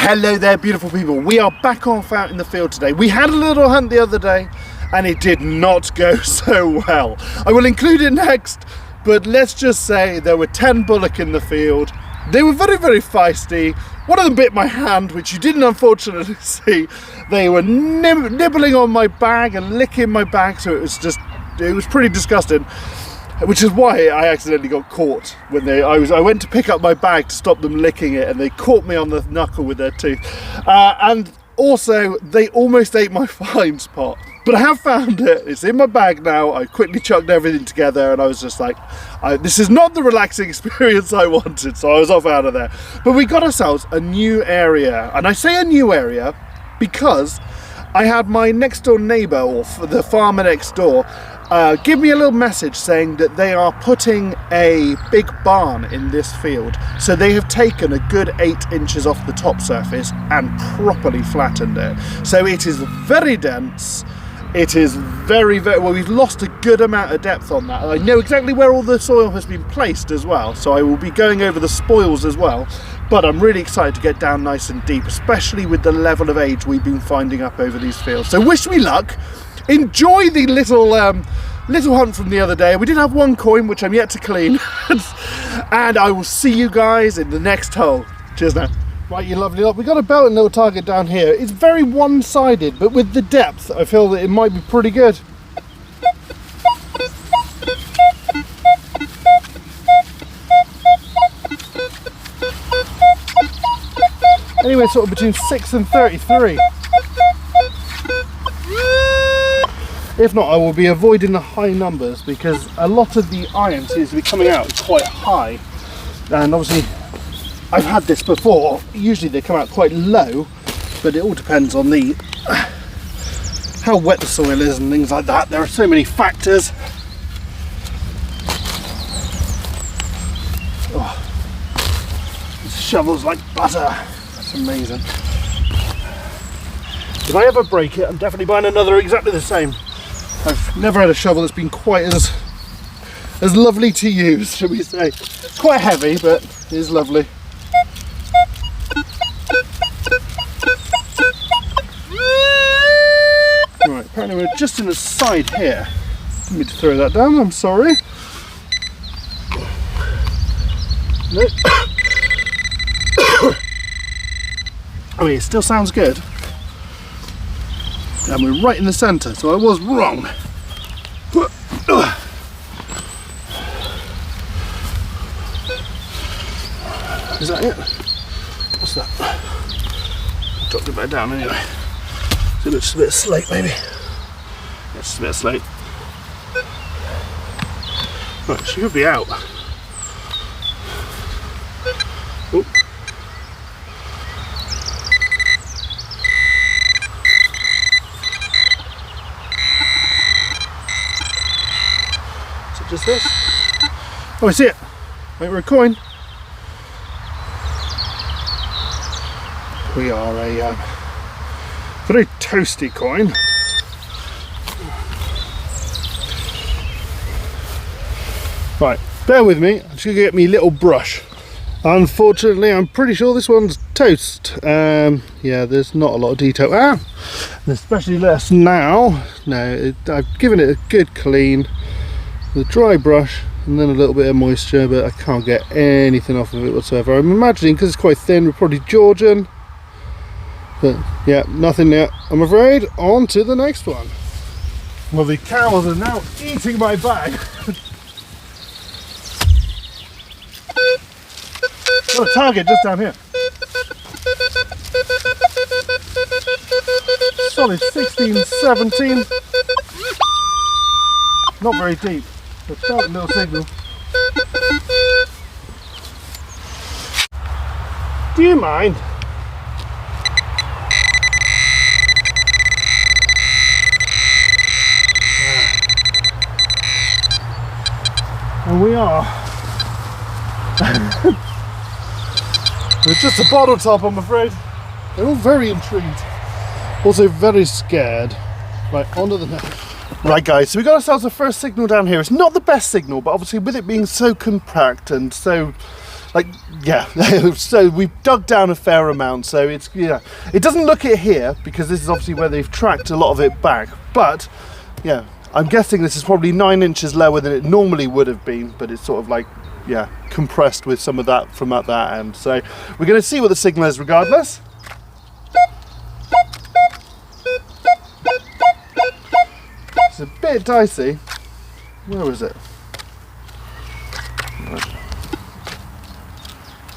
Hello there, beautiful people. We are back off out in the field today. We had a little hunt the other day and it did not go so well. I will include it next, but let's just say there were 10 bullock in the field. They were very, very feisty. One of them bit my hand, which you didn't unfortunately see. They were nibbling on my bag and licking my bag, so it was pretty disgusting. Which is why I accidentally got caught when I went to pick up my bag to stop them licking it, and they caught me on the knuckle with their teeth. And also, they almost ate my finds pot. But I have found it. It's in my bag now. I quickly chucked everything together, and I was just like, this is not the relaxing experience I wanted, so I was off out of there. But we got ourselves a new area, and I say a new area because I had my next door neighbour, or the farmer next door, give me a little message saying that they are putting a big barn in this field. So they have taken a good 8 inches off the top surface and properly flattened it. So it is very dense. It is very, very, well, we've lost a good amount of depth on that. I know exactly where all the soil has been placed as well, so I will be going over the spoils as well. But I'm really excited to get down nice and deep, especially with the level of age we've been finding up over these fields. So wish me luck. Enjoy the little hunt from the other day. We did have 1 coin, which I'm yet to clean. And I will see you guys in the next hole. Cheers now. Right, you lovely lot. We got a belt and little target down here. It's very one-sided, but with the depth, I feel that it might be pretty good. Anyway, sort of between 6 and 33. If not, I will be avoiding the high numbers because a lot of the iron seems to be coming out quite high. And obviously, I've had this before. Usually they come out quite low, but it all depends on how wet the soil is and things like that. There are so many factors. Oh, this shovel's like butter. That's amazing. If I ever break it, I'm definitely buying another exactly the same. I've never had a shovel that's been quite as lovely to use, shall we say. It's quite heavy, but it is lovely. Right, apparently we're just in the side here. Didn't mean to throw that down, I'm sorry. Nope. Oh, it still sounds good. And we're right in the centre, so I was wrong. Is that it? What's that? I dropped it back down anyway. So it looks a bit of slate maybe. Yeah, it's just a bit of slate. Right, she could be out. Oop. Just this. Oh, I see it. Wait, we're a coin. We are a very toasty coin. Right, bear with me. I'm just going to get me a little brush. Unfortunately, I'm pretty sure this one's toast. Yeah, there's not a lot of detail. And especially less now. No, I've given it a good clean. With a dry brush and then a little bit of moisture, but I can't get anything off of it whatsoever. I'm imagining because it's quite thin, we're probably Georgian, but yeah, nothing yet, I'm afraid. On to the next one. Well, the cows are now eating my bag. Got a target just down here. Solid 16, 17. Not very deep. But sharp little signal. Do you mind? And we are. It's just a bottle top, I'm afraid. They're all very intrigued. Also very scared. Right, onto the next. Right guys, so we got ourselves the first signal down here. It's not the best signal, but obviously with it being so compact and so like, yeah. So we've dug down a fair amount, so it's, yeah, it doesn't look it here because this is obviously where they've tracked a lot of it back, but yeah, I'm guessing this is probably 9 inches lower than it normally would have been, but it's sort of like, yeah, compressed with some of that from at that end. So we're going to see what the signal is regardless. It's a bit dicey. Where is it?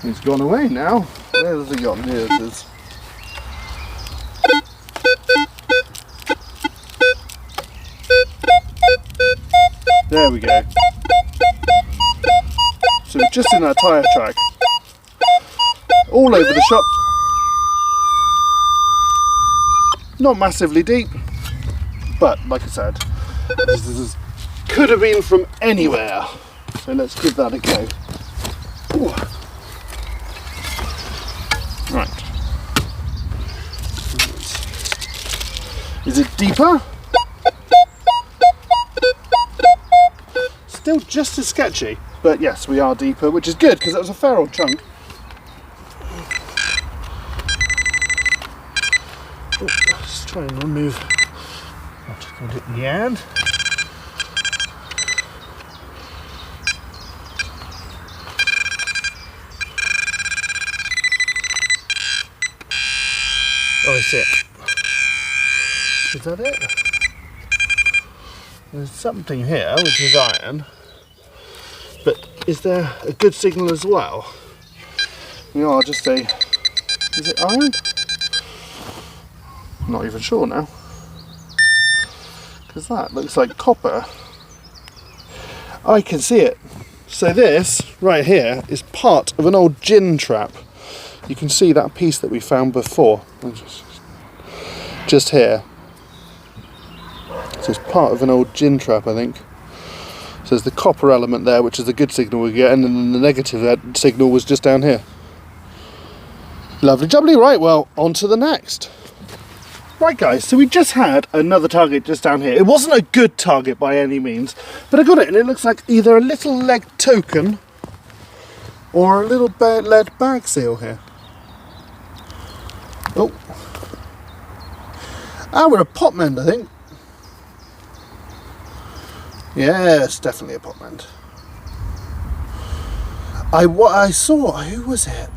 He's gone away now. Where has he gone? Here it is. There we go. So we're just in our tyre track. All over the shop. Not massively deep, but like I said, this could have been from anywhere. So let's give that a go. Ooh. Right. Is it deeper? Still just as sketchy, but yes, we are deeper, which is good because that was a fair old chunk. Oh, let's try and remove. I'll just put it in the end. Oh, I see it. Is that it? There's something here which is iron, but is there a good signal as well? Yeah, I'll just say, is it iron? I'm not even sure now, because that looks like copper. I can see it. So this right here is part of an old gin trap. You can see that piece that we found before, just here. So it's part of an old gin trap, I think. So there's the copper element there, which is the good signal we get, and then the negative signal was just down here. Lovely jubbly. Right, well, on to the next. Right guys, so we just had another target just down here. It wasn't a good target by any means, but I got it, and it looks like either a little leg token or a little lead bag seal here. Oh. Ah, we're a Potman, I think. Yes, definitely a Potman. What I saw, who was it?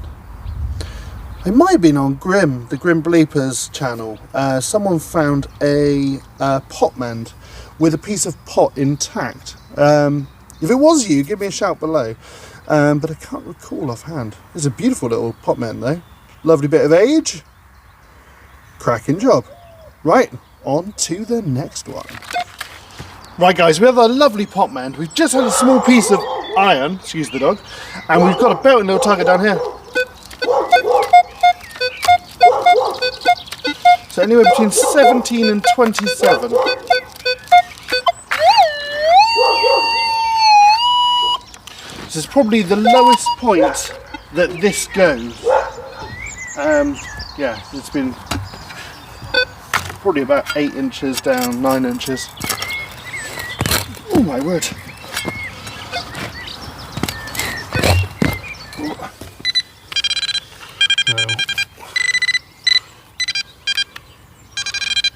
It might have been on Grim, the Grim Bleepers channel. Someone found a Potman with a piece of pot intact. If it was you, give me a shout below. But I can't recall offhand. It's a beautiful little Potman though. Lovely bit of age. Cracking job. Right, on to the next one. Right guys, we have a lovely Potman. We've just had a small piece of iron, excuse the dog, and we've got a belting little target down here. So anywhere between 17 and 27. This is probably the lowest point that this goes. Yeah, it's been probably about 8 inches down, 9 inches. Oh my word.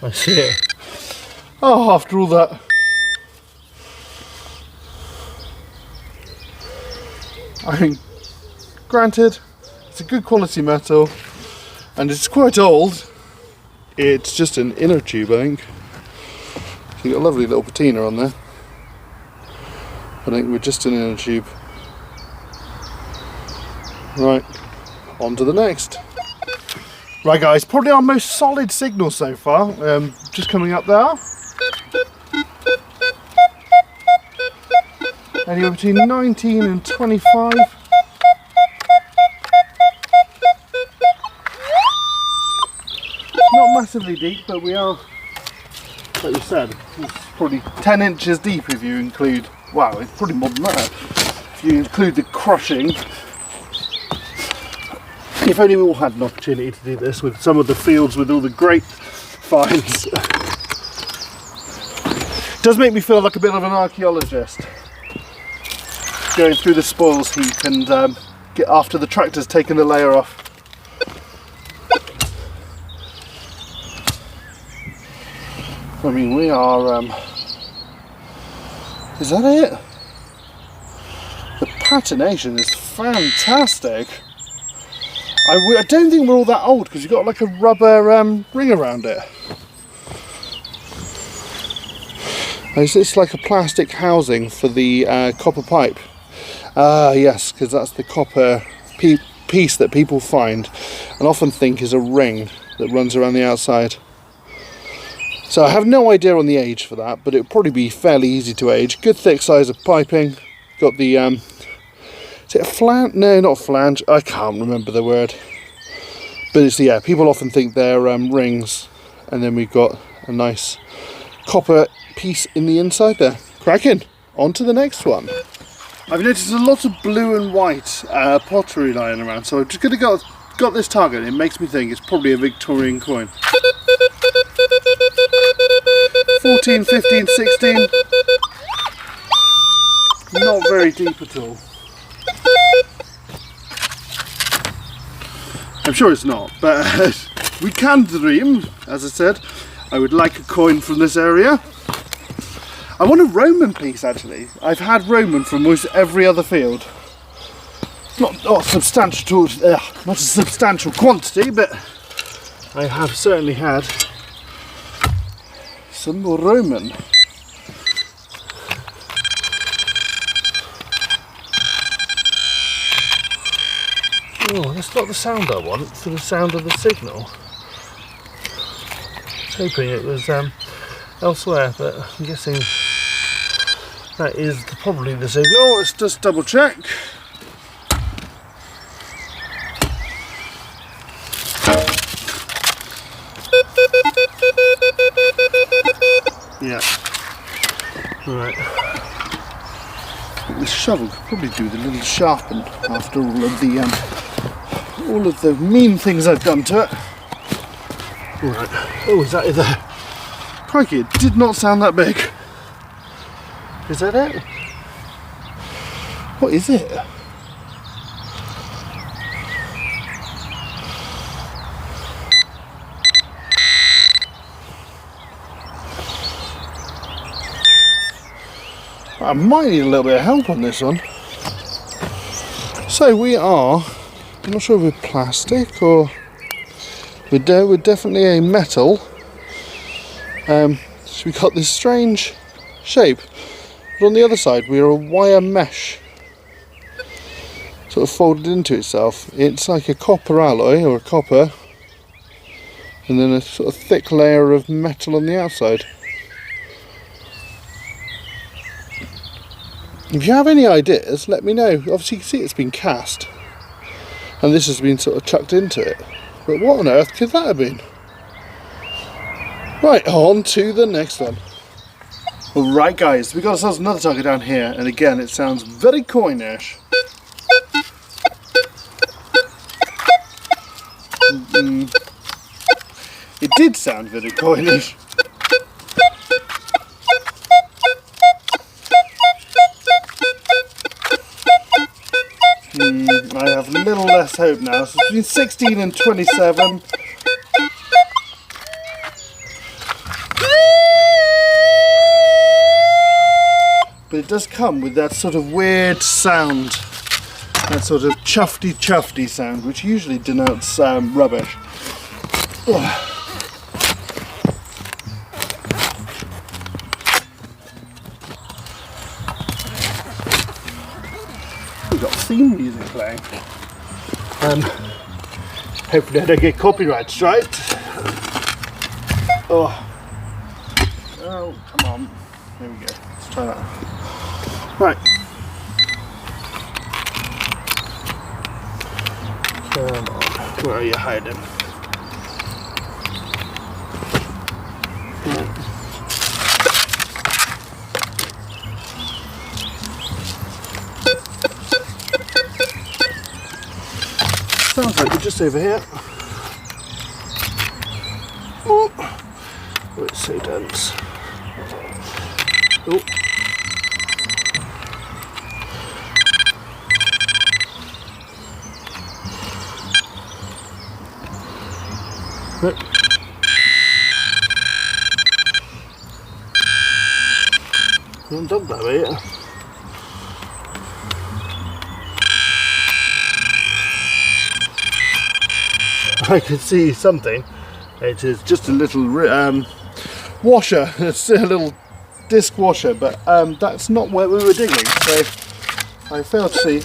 I see it. Oh, after all that. I mean, granted, it's a good quality metal and it's quite old. It's just an inner tube, I think. So you've got a lovely little patina on there. I think we're just an inner tube. Right, on to the next. Right guys, probably our most solid signal so far, just coming up there. Anywhere between 19 and 25. Not massively deep, but we are, like you said, it's probably 10 inches deep if you include, wow, it's probably more than that, if you include the crushing. If only we all had an opportunity to do this with some of the fields with all the great finds. It does make me feel like a bit of an archaeologist, going through the spoils heap and after the tractor's taken the layer off. I mean, we are, is that it? The patination is fantastic. I don't think we're all that old because you've got like a rubber ring around it. It's like a plastic housing for the copper pipe. Yes, because that's the copper piece that people find and often think is a ring that runs around the outside. So I have no idea on the age for that, but it would probably be fairly easy to age. Good thick size of piping. Got the, is it a flange? No, not a flange. I can't remember the word. But it's, yeah, people often think they're rings. And then we've got a nice copper piece in the inside there. Cracking. On to the next one. I've noticed a lot of blue and white pottery lying around, so I'm just going to got this target. It makes me think it's probably a Victorian coin. 14, 15, 16. Not very deep at all. I'm sure it's not, but we can dream. As I said, I would like a coin from this area. I want a Roman piece actually. I've had Roman from almost every other field. Not a substantial quantity, but I have certainly had some more Roman. Oh, that's not the sound I want for the sound of the signal. I was hoping it was elsewhere, but I'm guessing that is probably the signal. Let's just double check. Yeah. Right. This shovel could probably do the little sharpen after all of the mean things I've done to it. Right. Oh, is that it there? Crikey, it did not sound that big. Is that it? What is it? I might need a little bit of help on this one. So we are, I'm not sure if we're plastic or we're definitely a metal. So we got this strange shape, but on the other side we are a wire mesh, sort of folded into itself. It's like a copper alloy or a copper, and then a sort of thick layer of metal on the outside. If you have any ideas, let me know. Obviously you can see it's been cast and this has been sort of chucked into it, but what on earth could that have been? Right, on to the next one. Alright guys, we got ourselves another target down here, and again it sounds very coinish. It did sound very coinish. I have a little less hope now. So between 16 and 27. But it does come with that sort of weird sound, that sort of chuffy sound, which usually denotes rubbish. Ugh. We've got theme music playing. Hopefully I don't get copyright striked. Oh, come on. There we go. Let's try that. Right. Come on. Where are you hiding? Sounds like we're just over here. Oh, it's so dense. Oh. Look. Not dog that way yet. I can see something. It is just a little washer. It's a little disc washer, but that's not where we were digging. So I failed to see.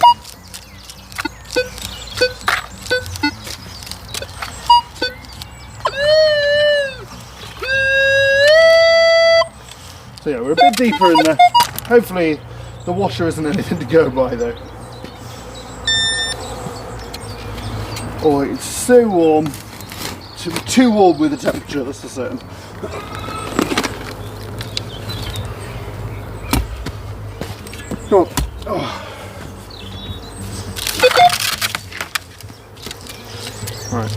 So yeah, we're a bit deeper in there. Hopefully the washer isn't anything to go by though. Oh, it's so warm. Too warm with the temperature, that's for certain. Come on. Oh. Right.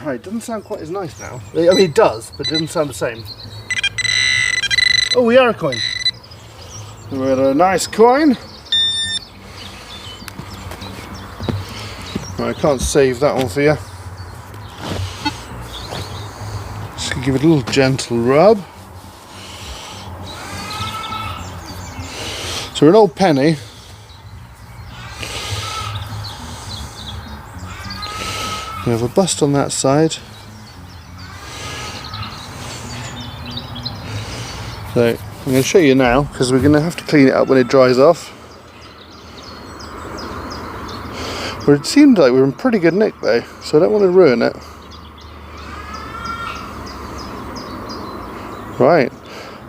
Right, it doesn't sound quite as nice now. I mean, it does, but it doesn't sound the same. Oh, we are a coin. We got a nice coin. I can't save that one for you. Just gonna give it a little gentle rub. So an old penny. We have a bust on that side. So I'm going to show you now because we're going to have to clean it up when it dries off. But it seemed like we were in pretty good nick though, so I don't want to ruin it. Right,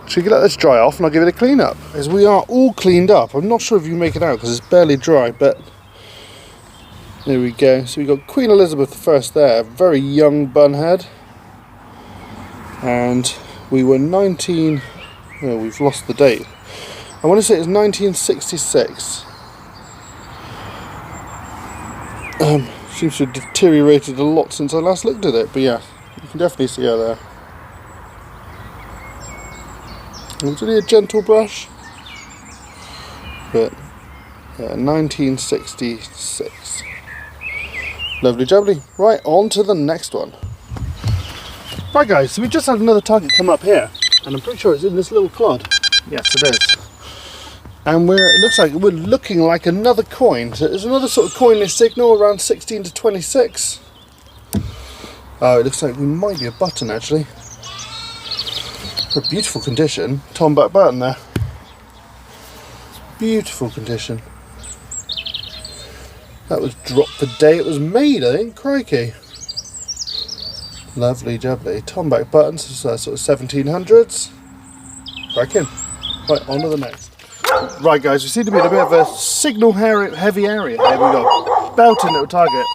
so you let this dry off and I'll give it a clean up. As we are all cleaned up, I'm not sure if you can make it out because it's barely dry, but there we go. So we've got Queen Elizabeth I there, a very young bun head. And we were 19, oh, we've lost the date. I want to say it was 1966. Seems to have deteriorated a lot since I last looked at it, but yeah, you can definitely see her there. It was really a gentle brush, but yeah, 1966. Lovely jubbly. Right, on to the next one. Right guys, so we just had another target come up here, and I'm pretty sure it's in this little clod. Yes, it is. And it looks like we're looking like another coin. So there's another sort of coinless signal around 16 to 26. Oh, it looks like we might be a button actually. A beautiful condition. Tombac button there. Beautiful condition. That was dropped the day it was made, I think. Crikey. Lovely jubbly. Tombac buttons, so sort of 1700s. Cracking. Right, on to the next. Right guys, we seem to be in a bit of a signal heavy area. There we go. Belting little target.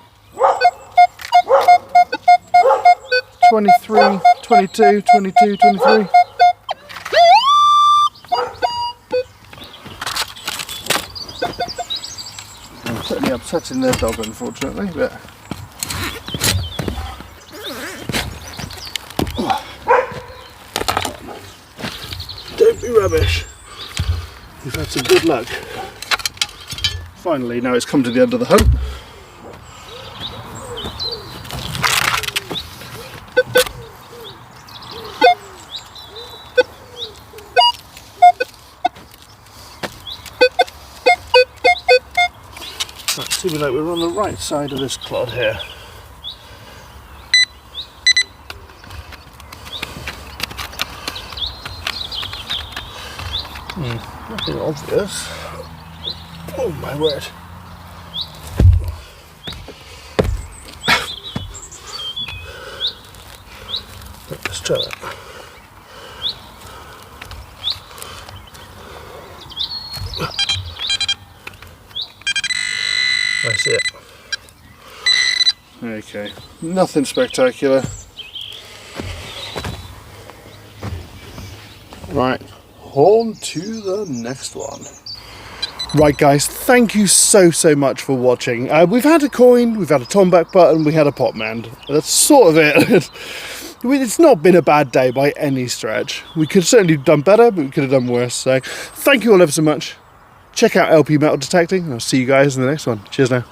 23, 22, 22, 23. I'm certainly upsetting their dog unfortunately, but don't be rubbish. We've had some good luck. Finally, now it's come to the end of the hunt. Right, seems like we're on the right side of this clod here. Nothing obvious. Oh my word. Let's try that. I see it. Okay, nothing spectacular. Right. On to the next one. Right guys, thank you so much for watching. We've had a coin, we've had a Tombac button, we had a Potman. That's sort of it. I mean, it's not been a bad day by any stretch. We could certainly have done better, but we could have done worse. So thank you all ever so much. Check out LP Metal Detecting and I'll see you guys in the next one. Cheers now.